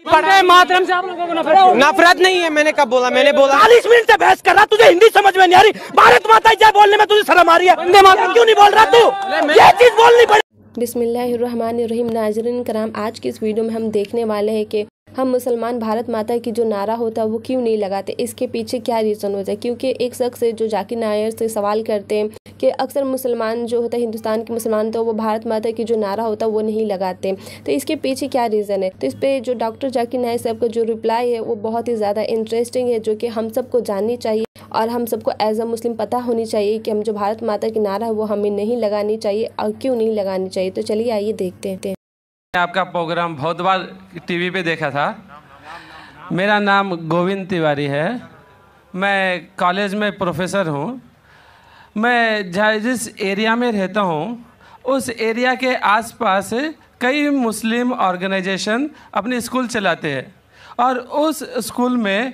वंदे मातरम से आप लोगों को नफरत नहीं है। मैंने कब बोला? मैंने बोला 40 मिनट से बहस कर रहा, तुझे हिंदी समझ में नहीं आ रही। भारत माता जय बोलने में तुझे शर्म आ रही है? वंदे मातरम क्यों नहीं बोल रहा तू? ये चीज बोलनी पड़ेगी। बिस्मिल्लाहिर्रहमानिर्रहीम। नाज़रीन कराम, आज की इस वीडियो में हम देखने वाले हैं कि हम मुसलमान भारत माता की जो नारा होता है वो क्यों नहीं लगाते, इसके पीछे क्या रीज़न होता है। क्योंकि एक शख्स है जो जाकिर नायर से सवाल करते हैं कि अक्सर मुसलमान जो होता है, हिंदुस्तान के मुसलमान, तो वो भारत माता की जो नारा होता है वो नहीं लगाते, तो इसके पीछे क्या रीज़न है। तो इस पर जो डॉक्टर जाकिर नायर साहब का जो रिप्लाई है वो बहुत ही ज़्यादा इंटरेस्टिंग है, जो कि हम सबको जाननी चाहिए और हम सबको एज अ मुस्लिम पता होनी चाहिए कि हम जो भारत माता की नारा है वो हमें नहीं लगानी चाहिए और क्यों नहीं लगानी चाहिए। तो चलिए आइए देखते हैं। आपका प्रोग्राम बहुत बार टीवी पे देखा था। मेरा नाम गोविंद तिवारी है। मैं कॉलेज में प्रोफेसर हूँ। मैं जिस एरिया में रहता हूँ उस एरिया के आसपास कई मुस्लिम ऑर्गेनाइजेशन अपने स्कूल चलाते हैं और उस स्कूल में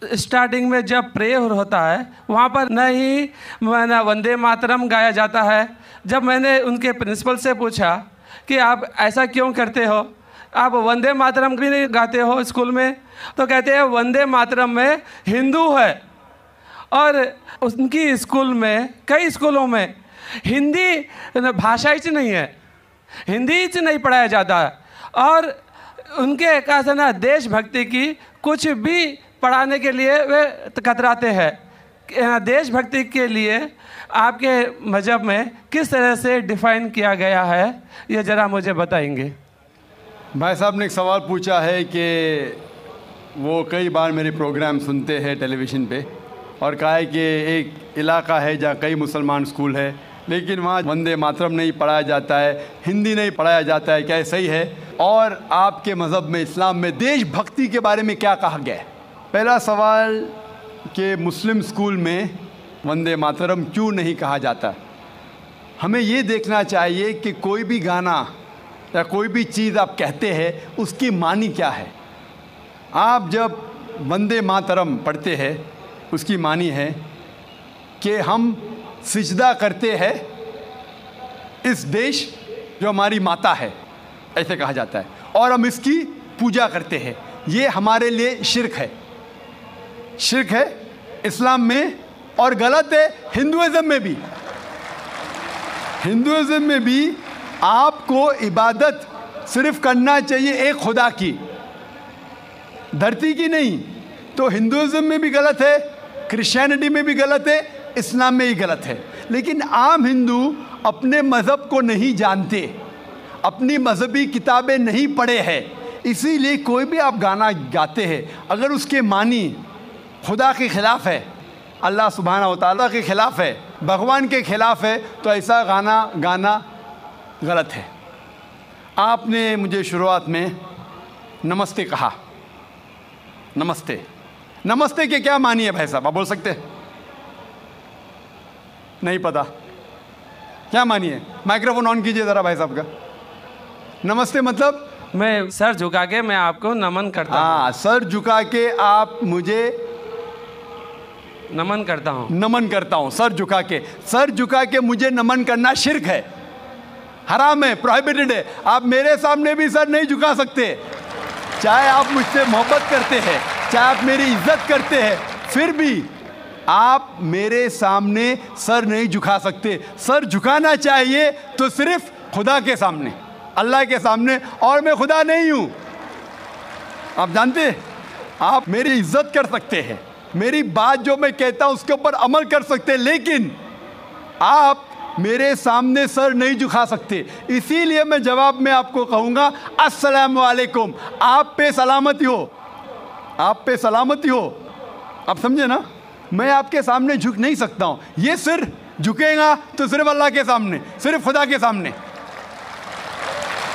स्टार्टिंग में जब प्रेयर होता है वहाँ पर न ही वंदे मातरम गाया जाता है। जब मैंने उनके प्रिंसिपल से पूछा कि आप ऐसा क्यों करते हो, आप वंदे मातरम भी नहीं गाते हो स्कूल में, तो कहते हैं वंदे मातरम में हिंदू है। और उनकी स्कूल में, कई स्कूलों में हिंदी भाषा ही नहीं है, हिंदी ही नहीं पढ़ाया जाता है। और उनके कहा ना देशभक्ति की कुछ भी पढ़ाने के लिए वे कतराते हैं। देशभक्ति के लिए आपके मज़हब में किस तरह से डिफ़ाइन किया गया है, ये ज़रा मुझे बताएंगे। भाई साहब ने एक सवाल पूछा है कि वो कई बार मेरे प्रोग्राम सुनते हैं टेलीविज़न पे और कहा है कि एक इलाका है जहाँ कई मुसलमान स्कूल है लेकिन वहाँ वंदे मातरम नहीं पढ़ाया जाता है, हिंदी नहीं पढ़ाया जाता है, क्या सही है? और आपके मज़हब में, इस्लाम में देशभक्ति के बारे में क्या कहा गया है? पहला सवाल कि मुस्लिम स्कूल में वंदे मातरम क्यों नहीं कहा जाता। हमें ये देखना चाहिए कि कोई भी गाना या कोई भी चीज़ आप कहते हैं उसकी मानी क्या है। आप जब वंदे मातरम पढ़ते हैं उसकी मानी है कि हम सिजदा करते हैं इस देश जो हमारी माता है, ऐसे कहा जाता है, और हम इसकी पूजा करते हैं। ये हमारे लिए शिर्क है, शिर्क है इस्लाम में और गलत है हिंदुइज़्म में भी। हिंदुइज़्म में भी आपको इबादत सिर्फ करना चाहिए एक खुदा की, धरती की नहीं। तो हिंदुइज़्म में भी गलत है, क्रिश्चियनिटी में भी गलत है, इस्लाम में ही गलत है। लेकिन आम हिंदू अपने मज़हब को नहीं जानते, अपनी मजहबी किताबें नहीं पढ़े हैं, इसीलिए कोई भी आप गाना गाते हैं अगर उसके मानी खुदा के ख़िलाफ़ है, अल्लाह सुब्हानहू व तआला के ख़िलाफ़ है, भगवान के ख़िलाफ़ है, तो ऐसा गाना गाना गलत है। आपने मुझे शुरुआत में नमस्ते कहा। नमस्ते, नमस्ते के क्या मानी है भाई साहब, आप बोल सकते हैं? नहीं पता क्या मानी है? माइक्रोफोन ऑन कीजिए ज़रा भाई साहब का। नमस्ते मतलब मैं सर झुका के मैं आपको नमन करता हूँ। हाँ, सर झुका के आप मुझे नमन करता हूँ। नमन करता हूँ, सर झुका के। सर झुका के मुझे नमन करना शिर्क है, हराम है, प्रोहिबिटेड है। आप मेरे सामने भी सर नहीं झुका सकते, चाहे आप मुझसे मोहब्बत करते हैं, चाहे आप मेरी इज्जत करते हैं, फिर भी आप मेरे सामने सर नहीं झुका सकते। सर झुकाना चाहिए तो सिर्फ खुदा के सामने, अल्लाह के सामने, और मैं खुदा नहीं हूँ। आप जानते हैं, आप मेरी इज्जत कर सकते हैं, मेरी बात जो मैं कहता हूँ उसके ऊपर अमल कर सकते हैं, लेकिन आप मेरे सामने सर नहीं झुका सकते। इसीलिए मैं जवाब में आपको कहूँगा अस्सलामु अलैकुम, आप पे सलामती हो, आप पे सलामती हो। आप समझे ना? मैं आपके सामने झुक नहीं सकता हूँ। ये सिर झुकेगा तो सिर्फ अल्लाह के सामने, सिर्फ खुदा के सामने।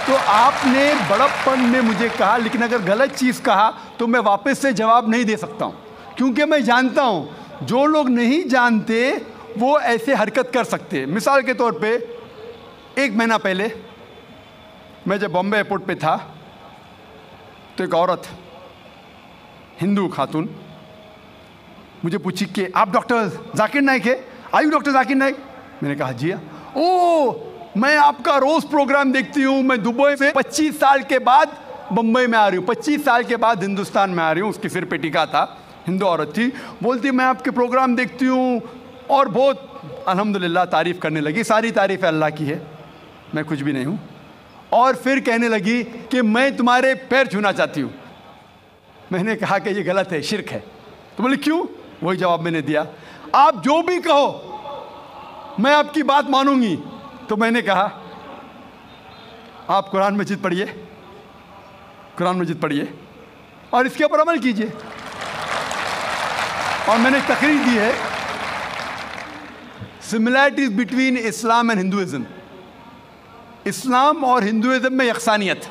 तो आपने बड़प्पन में मुझे कहा, लेकिन अगर गलत चीज़ कहा तो मैं वापस से जवाब नहीं दे सकता हूँ, क्योंकि मैं जानता हूँ जो लोग नहीं जानते वो ऐसे हरकत कर सकते हैं। मिसाल के तौर पे 1 महीना पहले मैं जब बॉम्बे एयरपोर्ट पे था तो एक औरत, हिंदू खातून, मुझे पूछी कि आप डॉक्टर जाकिर नाइक है? आयु डॉक्टर जाकिर नाइक? मैंने कहा जी हाँ। ओ, मैं आपका रोज़ प्रोग्राम देखती हूँ, मैं दुबई से 25 साल के बाद बम्बई में आ रही हूँ, 25 साल के बाद हिंदुस्तान में आ रही हूँ। उसके सिर पे टीका था, हिंदू औरत थी, बोलती मैं आपके प्रोग्राम देखती हूँ और बहुत अल्हम्दुलिल्लाह तारीफ़ करने लगी। सारी तारीफ़ अल्लाह की है, मैं कुछ भी नहीं हूँ। और फिर कहने लगी कि मैं तुम्हारे पैर छूना चाहती हूँ। मैंने कहा कि ये गलत है, शिर्क है। तो बोले क्यों? वही जवाब मैंने दिया, आप जो भी कहो मैं आपकी बात मानूंगी। तो मैंने कहा आप कुरान मजीद पढ़िए, कुरान मजीद पढ़िए और इसके ऊपर अमल कीजिए। और मैंने तकरीर दी है similarities between Islam and Hinduism, Islam और हिंदुइज्म में यकसानियत,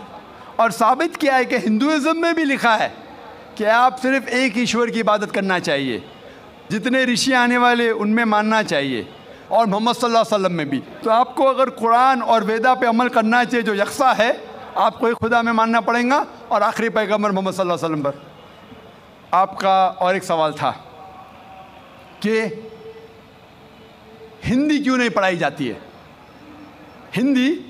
और साबित किया है कि हिंदुइज्म में भी लिखा है कि आप सिर्फ एक ईश्वर की इबादत करना चाहिए, जितने ऋषि आने वाले उनमें मानना चाहिए, और मोहम्मद सल्लल्लाहु अलैहि वसल्लम में भी। तो आपको अगर कुरान और वेदा पे अमल करना चाहिए जो यकसा है, आपको एक खुदा में मानना पड़ेगा और आखिरी पैगंबर मोहम्मद सल्लल्लाहु अलैहि वसल्लम पर। आपका और एक सवाल था कि हिंदी क्यों नहीं पढ़ाई जाती है, हिंदी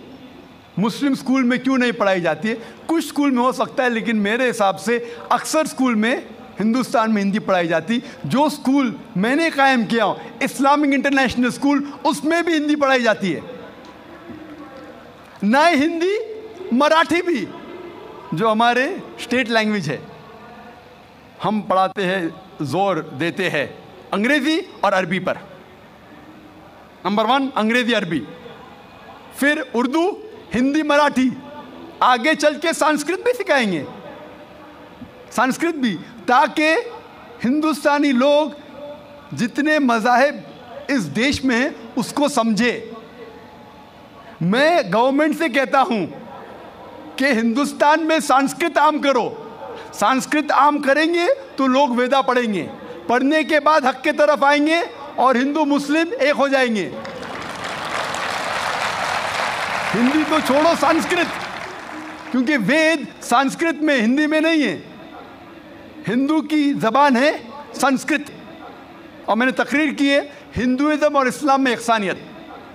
मुस्लिम स्कूल में क्यों नहीं पढ़ाई जाती है? कुछ स्कूल में हो सकता है, लेकिन मेरे हिसाब से अक्सर स्कूल में हिंदुस्तान में हिंदी पढ़ाई जाती। जो स्कूल मैंने कायम किया हूँ, इस्लामिक इंटरनेशनल स्कूल, उसमें भी हिंदी पढ़ाई जाती है। ना हिंदी, मराठी भी, जो हमारे स्टेट लैंग्वेज है, हम पढ़ाते हैं, जोर देते हैं अंग्रेज़ी और अरबी पर। नंबर 1 अंग्रेज़ी अरबी, फिर उर्दू, हिंदी, मराठी, आगे चल के संस्कृत भी सिखाएंगे, संस्कृत भी, ताकि हिंदुस्तानी लोग जितने मज़ाहिब इस देश में हैं उसको समझे। मैं गवर्नमेंट से कहता हूं कि हिंदुस्तान में संस्कृत आम करो। संस्कृत आम करेंगे तो लोग वेदा पढ़ेंगे, पढ़ने के बाद हक के तरफ आएंगे और हिंदू मुस्लिम एक हो जाएंगे। हिंदी तो छोड़ो, संस्कृत, क्योंकि वेद संस्कृत में, हिंदी में नहीं है। हिंदू की ज़बान है संस्कृत। और मैंने तकरीर की है हिंदुइज्म और इस्लाम में यकसानियत,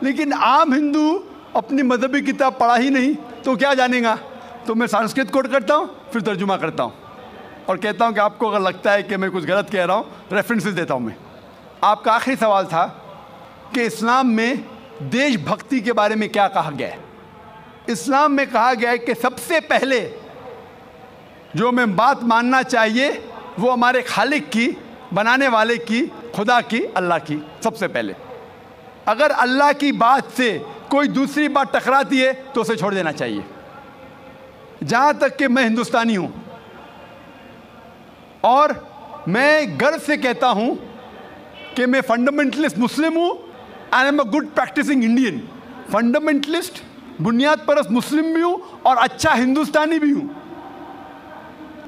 लेकिन आम हिंदू अपनी मजहबी किताब पढ़ा ही नहीं तो क्या जानेगा। तो मैं संस्कृत कोट करता हूँ, फिर तर्जुमा करता हूँ और कहता हूँ कि आपको अगर लगता है कि मैं कुछ गलत कह रहा हूँ, रेफरेंसेस देता हूँ मैं। आपका आखिरी सवाल था कि इस्लाम में देशभक्ति के बारे में क्या कहा गया है। इस्लाम में कहा गया है कि सबसे पहले जो हमें बात मानना चाहिए वो हमारे खालिक की, बनाने वाले की, खुदा की, अल्लाह की सबसे पहले। अगर अल्लाह की बात से कोई दूसरी बात टकराती है तो उसे छोड़ देना चाहिए। जहाँ तक कि मैं हिंदुस्तानी हूँ और मैं गर्व से कहता हूँ कि मैं फंडामेंटलिस्ट मुस्लिम हूँ, I am a good practising Indian. Fundamentalist, बुनियाद परस्त मुस्लिम भी हूँ और अच्छा हिंदुस्तानी भी हूँ।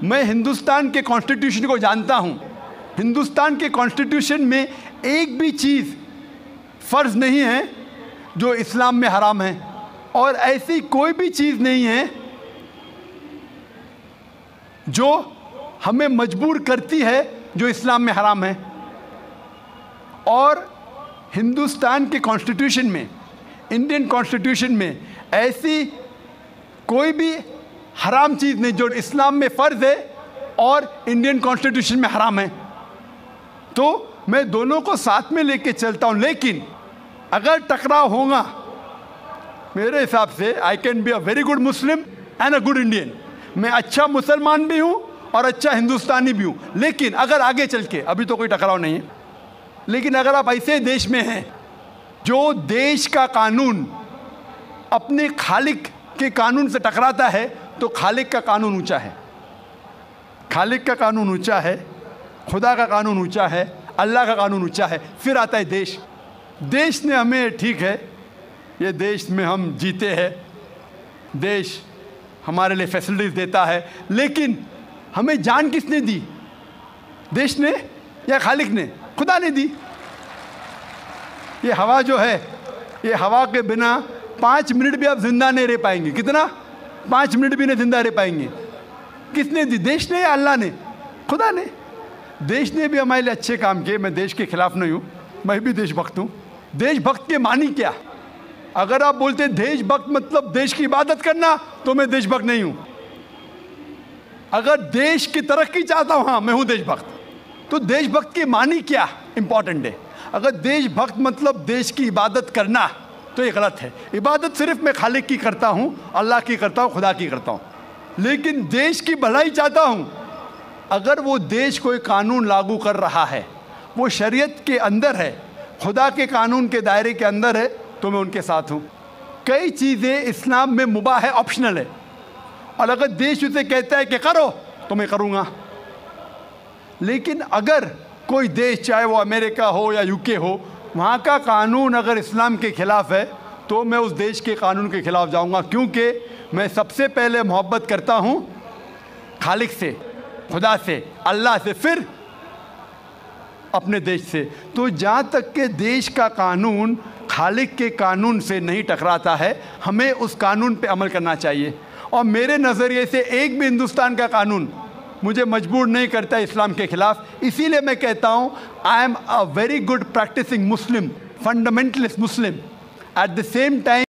मैं हिंदुस्तान के कॉन्स्टिट्यूशन को जानता हूँ। हिंदुस्तान के कॉन्स्टिट्यूशन में एक भी चीज़ फ़र्ज़ नहीं है जो इस्लाम में हराम है, और ऐसी कोई भी चीज़ नहीं है जो हमें मजबूर करती है जो इस्लाम में हराम है। और हिंदुस्तान के कॉन्स्टिट्यूशन में, इंडियन कॉन्स्टिट्यूशन में ऐसी कोई भी हराम चीज़ नहीं जो इस्लाम में फ़र्ज़ है और इंडियन कॉन्स्टिट्यूशन में हराम है। तो मैं दोनों को साथ में लेके चलता हूँ, लेकिन अगर टकराव होगा, मेरे हिसाब से I can be a very good Muslim and a good Indian. मैं अच्छा मुसलमान भी हूँ और अच्छा हिंदुस्तानी भी हूँ, लेकिन अगर आगे चल के, अभी तो कोई टकराव नहीं है, लेकिन अगर आप ऐसे देश में हैं जो देश का कानून अपने खालिक के कानून से टकराता है, तो खालिक का कानून ऊंचा है, खालिक का कानून ऊंचा है, खुदा का कानून ऊंचा है, अल्लाह का कानून ऊंचा है। फिर आता है देश। देश ने हमें, ठीक है, ये देश में हम जीते हैं, देश हमारे लिए फैसिलिटीज़ देता है, लेकिन हमें जान किसने दी? देश ने या खालिक ने? खुदा ने दी। ये हवा जो है, ये हवा के बिना 5 मिनट भी आप जिंदा नहीं रह पाएंगे। कितना? 5 मिनट भी नहीं जिंदा रह पाएंगे। किसने दी? देश ने या अल्लाह ने? खुदा ने। देश ने भी हमारे लिए अच्छे काम किए। मैं देश के खिलाफ नहीं हूँ, मैं भी देशभक्त हूँ। देशभक्त के मानी क्या? अगर आप बोलते देशभक्त मतलब देश की इबादत करना, तो मैं देशभक्त नहीं हूँ। अगर देश की तरक्की चाहता हूँ, हाँ मैं हूँ देशभक्त, तो देशभक्त की मानी क्या इंपॉर्टेंट है। अगर देशभक्त मतलब देश की इबादत करना, तो ये गलत है। इबादत सिर्फ मैं खालिक की करता हूँ, अल्लाह की करता हूँ, खुदा की करता हूँ। लेकिन देश की भलाई चाहता हूँ। अगर वो देश कोई कानून लागू कर रहा है, वो शरीयत के अंदर है, खुदा के कानून के दायरे के अंदर है, तो मैं उनके साथ हूँ। कई चीज़ें इस्लाम में मुबाह है, ऑप्शनल है, और अगर देश उसे कहता है कि करो तो मैं करूँगा। लेकिन अगर कोई देश, चाहे वो अमेरिका हो या यूके हो, वहाँ का कानून अगर इस्लाम के ख़िलाफ़ है, तो मैं उस देश के कानून के ख़िलाफ़ जाऊँगा, क्योंकि मैं सबसे पहले मोहब्बत करता हूँ खालिक से, खुदा से, अल्लाह से, फिर अपने देश से। तो जहाँ तक के देश का कानून खालिक के कानून से नहीं टकराता है, हमें उस कानून पे अमल करना चाहिए। और मेरे नज़रिए से एक भी हिंदुस्तान का कानून मुझे मजबूर नहीं करता इस्लाम के ख़िलाफ़। इसीलिए मैं कहता हूँ, I am a very good practising Muslim, fundamentalist Muslim, at the same time